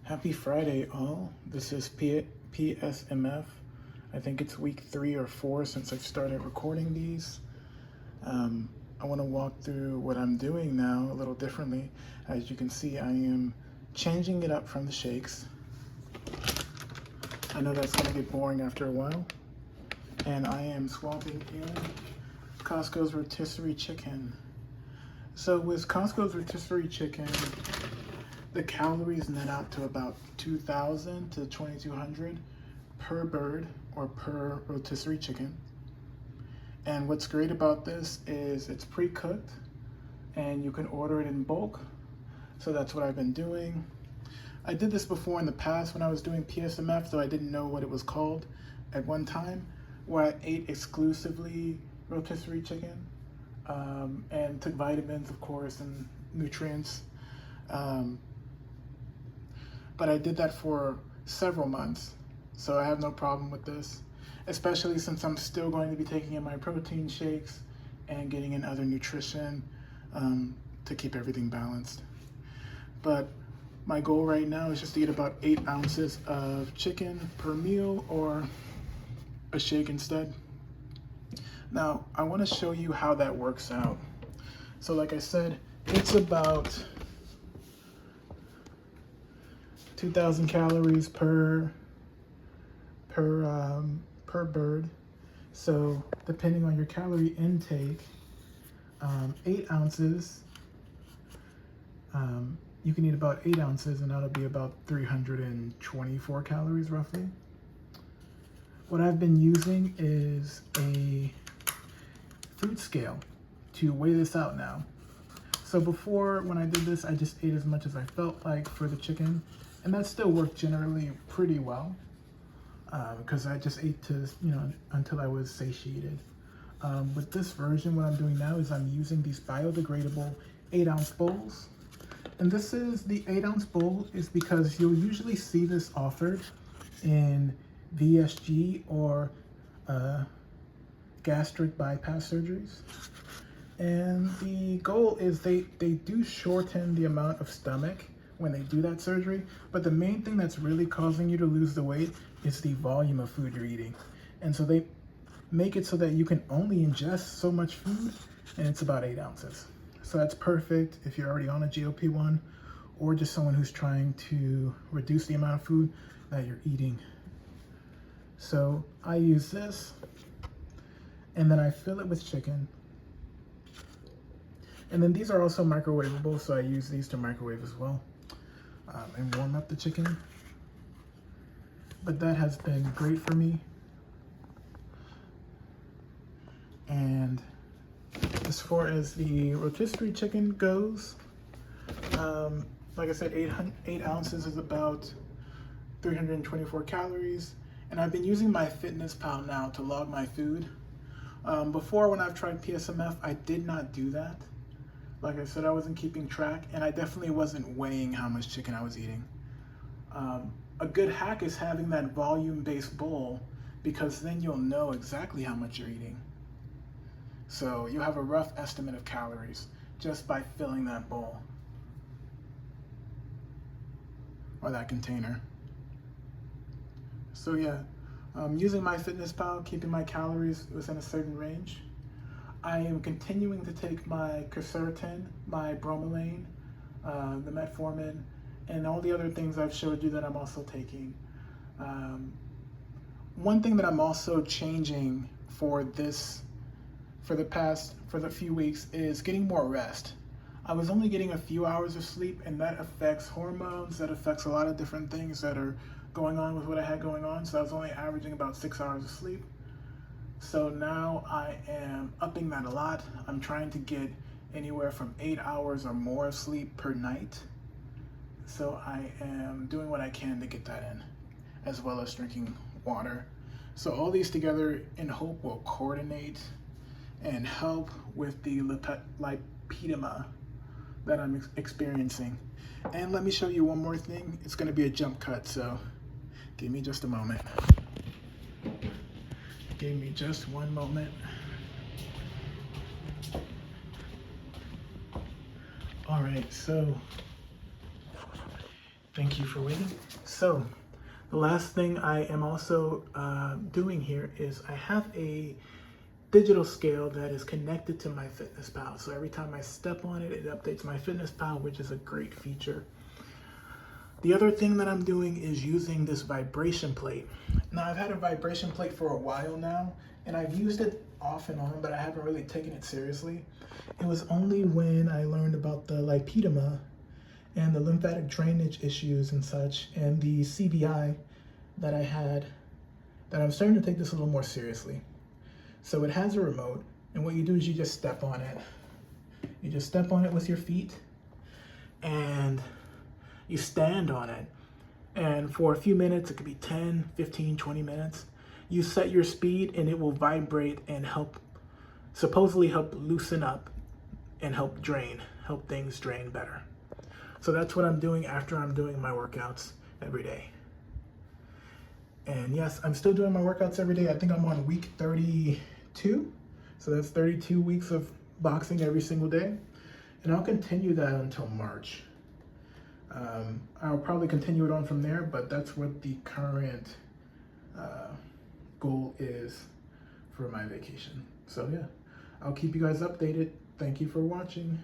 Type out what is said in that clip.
Happy Friday, all. This is PSMF. I think it's week 3 or 4 since I've started recording these. I want to walk through what I'm doing now a little differently. As you can see, I am changing it up from the shakes. I know that's going to get boring after a while. And I am swapping in Costco's Rotisserie chicken. So with Costco's Rotisserie chicken, the calories net out to about 2,000 to 2,200 per bird or per rotisserie chicken. And what's great about this is it's pre-cooked and you can order it in bulk. So that's what I've been doing. I did this before in the past when I was doing PSMF, though I didn't know what it was called at one time, where I ate exclusively rotisserie chicken and took vitamins, of course, and nutrients. But I did that for several months, so I have no problem with this, especially since I'm still going to be taking in my protein shakes and getting in other nutrition to keep everything balanced. But my goal right now is just to get about 8 ounces of chicken per meal or a shake instead. Now, I want to show you how that works out. So like I said, it's about 2,000 calories per bird. So depending on your calorie intake, 8 ounces, you can eat about 8 ounces and that'll be about 324 calories roughly. What I've been using is a food scale to weigh this out now. So before, when I did this, I just ate as much as I felt like for the chicken. And that still worked generally pretty well because I just ate to, until I was satiated. With this version, what I'm doing now is I'm using these biodegradable 8-ounce bowls. And this is the 8-ounce bowl is because you'll usually see this offered in VSG or gastric bypass surgeries. And the goal is they do shorten the amount of stomach when they do that surgery, but the main thing that's really causing you to lose the weight is the volume of food you're eating. And so they make it so that you can only ingest so much food, and it's about 8 ounces. So that's perfect if you're already on a GLP-1 or just someone who's trying to reduce the amount of food that you're eating. So I use this, and then I fill it with chicken. And then these are also microwavable, so I use these to microwave as well and warm up the chicken. But that has been great for me. And as far as the rotisserie chicken goes, like I said, 8 ounces is about 324 calories. And I've been using myfitnesspal now to log my food. Before, when I've tried PSMF, I did not do that. Like I said, I wasn't keeping track, and I definitely wasn't weighing how much chicken I was eating. A good hack is having that volume-based bowl, because then you'll know exactly how much you're eating. So you have a rough estimate of calories just by filling that bowl or that container. So yeah, using MyFitnessPal, keeping my calories within a certain range. I am continuing to take my quercetin, my bromelain, the metformin, and all the other things I've showed you that I'm also taking. One thing that I'm also changing for the few weeks is getting more rest. I was only getting a few hours of sleep, and that affects hormones, that affects a lot of different things that are going on with what I had going on. So I was only averaging about 6 hours of sleep. So now I am upping that a lot. I'm trying to get anywhere from 8 hours or more of sleep per night. So I am doing what I can to get that in, as well as drinking water. So all these together in hope will coordinate and help with the lipedema that I'm experiencing. And let me show you one more thing. It's going to be a jump cut, so give me just a moment. Give me just one moment. All right, so Thank you for waiting. So, the last thing I am also doing here is I have a digital scale that is connected to myfitnesspal. So every time I step on it, it updates myfitnesspal, which is a great feature. The other thing that I'm doing is using this vibration plate. Now, I've had a vibration plate for a while now, and I've used it off and on, but I haven't really taken it seriously. It was only when I learned about the lipedema and the lymphatic drainage issues and such, and the CVI that I had, that I'm starting to take this a little more seriously. So it has a remote, and what you do is you just step on it. You just step on it with your feet, and you stand on it. And for a few minutes, it could be 10, 15, 20 minutes, you set your speed and it will vibrate and supposedly help loosen up and help things drain better. So that's what I'm doing after I'm doing my workouts every day. And yes, I'm still doing my workouts every day. I think I'm on week 32. So that's 32 weeks of boxing every single day. And I'll continue that until March. I'll probably continue it on from there, but that's what the current goal is for my vacation. So yeah, I'll keep you guys updated. Thank you for watching.